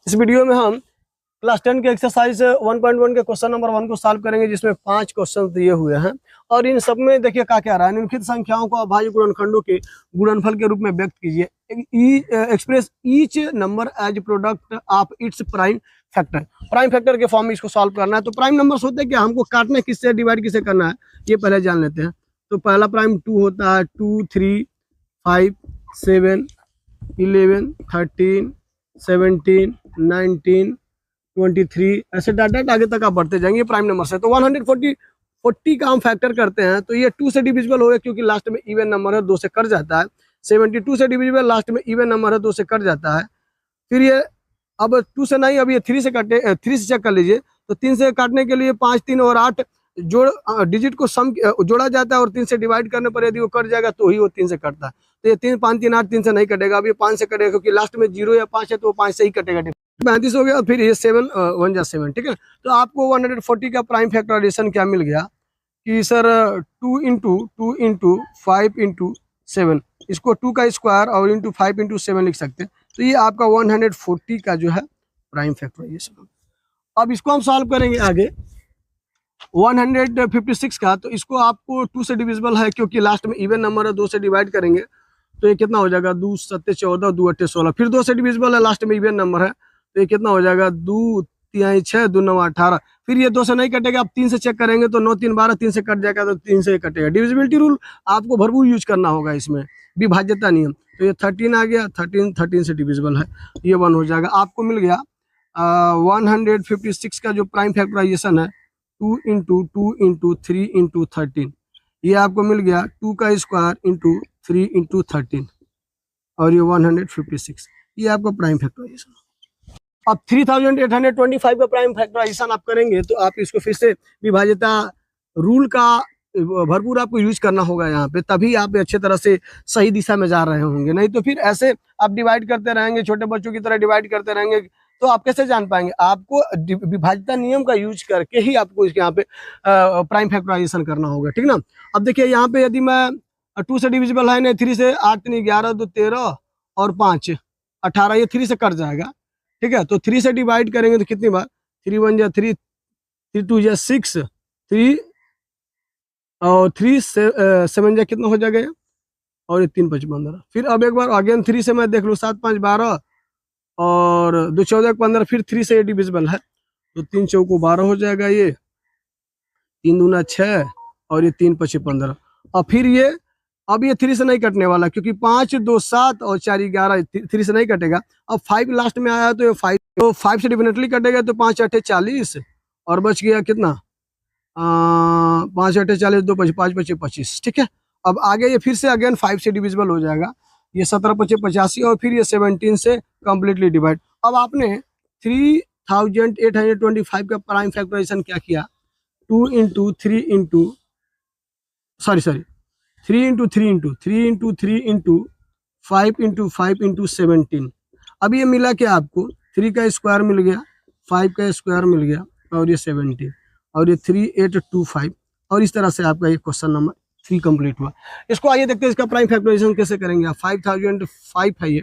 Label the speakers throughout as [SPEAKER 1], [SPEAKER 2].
[SPEAKER 1] इस वीडियो में हम क्लास 10 के एक्सरसाइज 1.1 के क्वेश्चन नंबर 1 को सॉल्व करेंगे, जिसमें 5 क्वेश्चन दिए हुए हैं और इन सब में देखिए क्या रहा है। निम्नलिखित संख्याओं को अभाज्य गुणनखंडों के गुणनफल के रूप में व्यक्त कीजिए। Express each number as product of its prime factor. Prime factor के फॉर्म में इसको सॉल्व करना है। तो प्राइम नंबर्स होते हैं कि हमको काटना किससे, डिवाइड किससे करना है, ये पहले जान लेते हैं। तो पहला प्राइम 2 होता है, 2, 3, 5, 7, 11, 13, 17, 19, 23, ऐसे डाटा आगे तक आप बढ़ते जाएंगे। ये प्राइम नंबर है। तो 140 का हम फैक्टर करते हैं तो ये 2 से डिविजिबल होगा, क्योंकि लास्ट में इवन नंबर है, 2 से कट जाता है। 72 से डिविजिबल, लास्ट में इवन नंबर है, 2 से कट जाता है। फिर ये अब 2 से नहीं, अब ये 3 से कटे, 3 से चेक कर लीजिए। तो 3 से काटने के लिए 5, 3 और 8 डिजिट को सम जोड़ा जाता है और 3 से डिवाइड करने पर यदि वो कट जाएगा तो ही वो 3 से कटता है। तो ये 3, 5, 3, 8 3 से नहीं कटेगा। अब ये 5 से कटेगा, क्योंकि लास्ट में 0 या 5 है तो वो 5 से ही कटेगा। 35 हो गया। फिर ये 7 1 जा 7, ठीक है। तो आपको 140 का प्राइम फैक्टराइजेशन क्या मिल गया कि सर 2 इंटू 5 इंटू 7, इसको 2 का स्क्वायर और इंटू 5 इंटू 7 लिख सकते हैं। तो ये आपका 140 का जो है प्राइम फैक्टराइजेशन। अब इसको हम सॉल्व करेंगे आगे 156 का। तो इसको आपको 2 से डिविजिबल है, क्योंकि लास्ट में इवन नंबर है, 2 से डिवाइड करेंगे तो ये कितना हो जाएगा, 2 7 14, 2 8 16। फिर 2 से डिविजिबल है, लास्ट में इवन नंबर है, तो ये कितना हो जाएगा, 2 3 6, 2 9 18। फिर ये 2 से नहीं कटेगा, आप 3 से चेक करेंगे तो 9 3 12, 3 से कट जाएगा तो 3 से कटेगा। डिविजिबिलिटी रूल आपको भरपूर यूज करना होगा इसमें, विभाज्यता नियम। तो ये 13 आ गया, 13 से डिविजिबल है, ये 1 हो जाएगा। आपको मिल गया 156 का जो प्राइम फैक्टराइजेशन है 2 इंटू 3 इंटू 13, ये आपको मिल गया 2 का स्क्वायर इंटू 3 इंटू 13 और ये 156, ये आपका प्राइम फैक्टराइजेशन। अब 3825 का प्राइम फैक्टराइजेशन आप करेंगे तो आप इसको फिर से विभाज्यता रूल का भरपूर आपको यूज करना होगा यहाँ पे, तभी आप अच्छे तरह से सही दिशा में जा रहे होंगे। नहीं तो फिर ऐसे आप डिवाइड करते रहेंगे, छोटे बच्चों की तरह डिवाइड करते रहेंगे, तो आप कैसे जान पाएंगे। आपको विभाज्यता नियम का यूज करके ही आपको इसके यहाँ पे प्राइम फैक्टराइजेशन करना होगा, ठीक ना। अब देखिए यहाँ पे यदि मैं 2 से डिविजिबल है नहीं, 3 से 8 3 11 2 13 और 5 18, ये 3 से कट जाएगा, ठीक है। तो 3 से डिवाइड करेंगे तो कितनी बार, 3 1 जा 3, 3 2 जा 6, 3 और 3 7 जा कितना हो जाएगा, और ये 3 5 15। फिर अब एक बार अगेन 3 से मैं देख लूँ, 7 5 12 और 2 14 15। फिर 3 से ये डिविजिबल है तो 3 चौको 12 हो जाएगा, ये 3 दूना 6 और ये 3 5 15। और फिर ये अब ये 3 से नहीं कटने वाला, क्योंकि 5 2 7 और 4 11, 3 से नहीं कटेगा। अब 5 लास्ट में आया तो ये 5 से डेफिनेटली कटेगा, तो 5 8 40 और बच गया कितना, 5 8 40, 2 5 5 5 25, ठीक है। अब आगे ये फिर से अगेन 5 से डिविजिबल हो जाएगा, ये 17 5 85 और फिर ये 17 से कंप्लीटली डिवाइड। अब आपने 3825 का प्राइम फैक्टराइजेशन क्या किया, 2 into 3 into 3 into 3 into 3 into 3 into 5 into 5 into 17। अब ये मिला क्या आपको, 3 का स्क्वायर मिल गया, 5 का स्क्वायर मिल गया और ये 17 और ये 3825, और इस तरह से आपका ये क्वेश्चन नंबर 3 कंप्लीट हुआ। इसको आइए देखते हैं इसका प्राइम फैक्टराइजेशन कैसे करेंगे। 5005 है,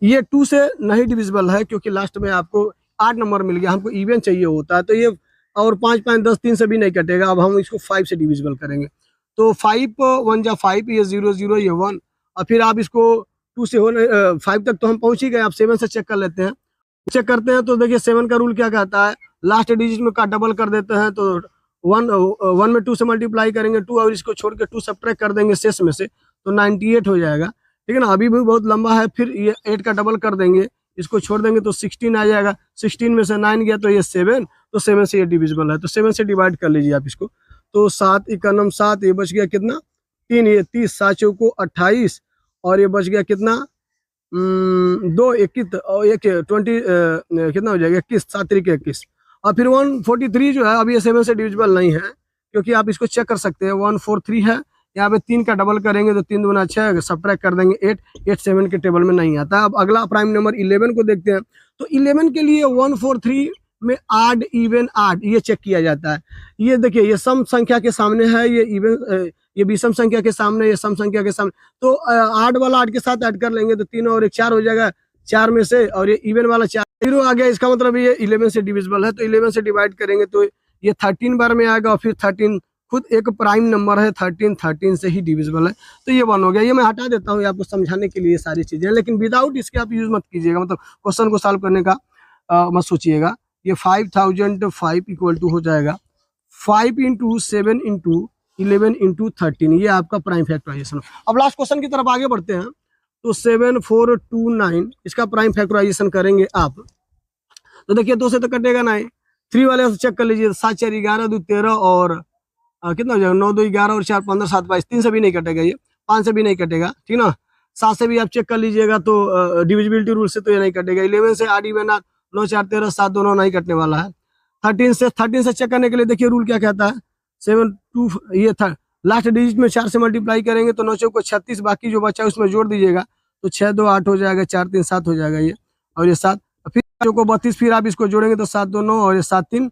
[SPEAKER 1] ये 2 से नहीं डिविजिबल है, क्योंकि लास्ट में आपको 8 नंबर मिल गया, हमको इवन चाहिए होता है। तो ये और 5 5 10 3 से भी नहीं कटेगा। अब हम इसको 5 से डिविजिबल करेंगे, तो 5 1 जा 5, ये 0 0, ये 1। और फिर आप इसको 2 से 5 तक तो हम पहुंच ही गए। आप 7 से चेक कर लेते हैं, चेक करते हैं तो देखिए 7 का रूल क्या कहता है, लास्ट डिजिट में का डबल कर देते हैं। तो 1 में 2 से मल्टीप्लाई करेंगे 2, और इसको छोड़ के 2 सब्ट्रैक्ट कर देंगे शेष में से, तो 98 हो जाएगा, ठीक है ना। अभी भी बहुत लंबा है। फिर ये 8 का डबल कर देंगे, इसको छोड़ देंगे तो 16 आ जाएगा। 16 में से 9 गया तो ये 7, तो 7 से ये डिविजिबल है, तो 7 से डिवाइड कर लीजिए आप इसको। तो 7 इकानम 7, ये बच गया कितना, 3, ये 30, 7 चौको 28 और ये बच गया कितना, 2 21 और 1 20, कितना हो जाएगा 21, 7 3 21। और फिर 143 जो है अभी ये 7 से डिविजिबल नहीं है, क्योंकि आप इसको चेक कर सकते हैं। 143 है, यहाँ पे 3 का डबल करेंगे तो 3 दूना 6, सब्ट्रैक्ट कर देंगे 8, 8 7 के टेबल में नहीं आता। अब अगला प्राइम नंबर 11 को देखते हैं। तो 11 के लिए 143 में आड इवन आड ये चेक किया जाता है। ये देखिए, ये सम संख्या के सामने है, ये इवन, ये विषम संख्या के सामने, ये सम संख्या के सामने। तो आड वाला आड के साथ ऐड कर लेंगे तो 3 और 1 4 हो जाएगा, 4 में से, और ये इवन वाला 4 0 आ गया, इसका मतलब ये 11 से डिविजिबल है। तो 11 से डिवाइड करेंगे तो ये 13 बार में आएगा, और फिर 13 खुद एक प्राइम नंबर है, 13 से ही डिविजिबल है। तो ये 1 हो गया। ये मैं हटा देता हूँ आपको समझाने के लिए सारी चीजें, लेकिन विदाउट इसके आप यूज मत कीजिएगा, मतलब क्वेश्चन को सॉल्व करने का मत सोचिएगा। ये 5005 इक्वल टू हो जाएगा 5 इंटू 7 इंटू 11 इंटू 13, ये आपका प्राइम फैक्टराइजेशन। अब लास्ट क्वेश्चन की तरफ आगे बढ़ते हैं। तो 7429 इसका प्राइम फैक्टराइजेशन करेंगे आप, तो देखिए 2 से तो कटेगा नहीं, 3 वाले से चेक कर लीजिए, 7 4 11 2 13 और कितना हो जाएगा, 9 2 11 और 4 15 7 22, 3 से भी नहीं कटेगा, ये 5 से भी नहीं कटेगा, ठीक ना। 7 से भी आप चेक कर लीजिएगा, तो डिविजिबिलिटी रूल से तो ये नहीं कटेगा। 11 से आर इवन 9 4 13 7 दोनों नहीं कटने वाला है। 13 से चेक करने के लिए देखिए रूल क्या कहता है, 7 2 ये था लास्ट डिजिट में 4 से मल्टीप्लाई करेंगे तो 9 चौको 36, बाकी जो बचा उसमें जोड़ दीजिएगा तो 6 2 8 हो जाएगा, 4 3 7 हो जाएगा ये, और ये 7, फिर चौको 32, फिर आप इसको जोड़ेंगे तो 7 2 9 और ये 7 3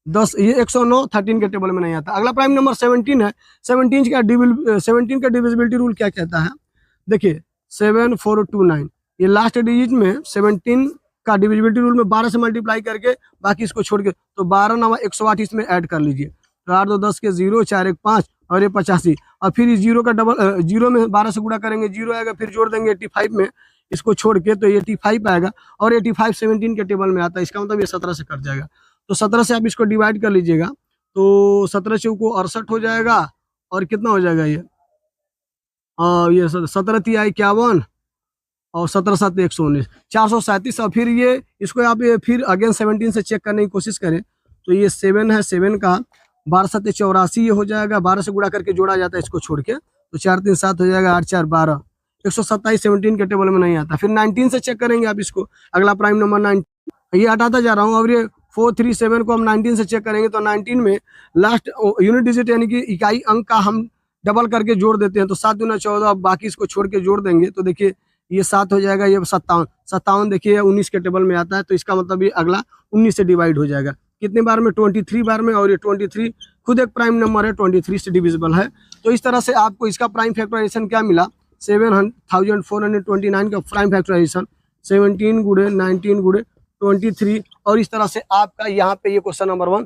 [SPEAKER 1] 10, ये 109 13 के टेबल में नहीं आता। अगला प्राइम नंबर 17 है। 17 का डिविजिबिलिटी रूल क्या कहता है, देखिए 7429 ये लास्ट डिजिट में 17 का डिविजिबिलिटी रूल में 12 से मल्टीप्लाई करके बाकी इसको छोड़ के, तो 12 9 108 इसमें ऐड कर लीजिए, तो 8 2 10 के 0 4 1 5 और ये 85, और फिर इस 0 का डबल 0 में 12 से गुणा करेंगे 0 आएगा, फिर जोड़ देंगे 85 में, इसको छोड़ के तो 85 आएगा, और 85 17 के टेबल में आता है, इसका मतलब ये 17 से कट जाएगा। तो 17 से आप इसको डिवाइड कर लीजिएगा, तो 17 चौको 68 हो जाएगा, और कितना हो जाएगा ये, ये 17 3 51 और 17 7 119 437। और फिर ये इसको आप फिर अगेन 17 से चेक करने की कोशिश करें, तो ये 7 है, 7 का 12 7 84 ये हो जाएगा, 12 से गुणा करके जोड़ा जाता है इसको छोड़ के, तो 4 3 7 हो जाएगा, 8 4 12 127 17 के टेबल में नहीं आता। फिर 19 से चेक करेंगे आप इसको, अगला प्राइम नंबर 19, ये हटाता जा रहा हूँ, और ये 437 को हम 19 से चेक करेंगे तो 19 में लास्ट यूनिट डिजिट यानी कि इकाई अंक का हम डबल करके जोड़ देते हैं, तो 7 दूना 14, बाकी इसको छोड़ के जोड़ देंगे तो देखिए ये 7 हो जाएगा, ये 57 देखिए 19 के टेबल में आता है, तो इसका मतलब ये अगला 19 से डिवाइड हो जाएगा, कितने बार में, 23 बार में, और ये 23 खुद एक प्राइम नंबर है, 23 से डिविजिबल है। तो इस तरह से आपको इसका प्राइम फैक्टराइजेशन क्या मिला, 7429 का प्राइम फैक्टराइजेशन 17 गुणे 19 गुणे 23, और इस तरह से आपका यहाँ पे ये क्वेश्चन नंबर 1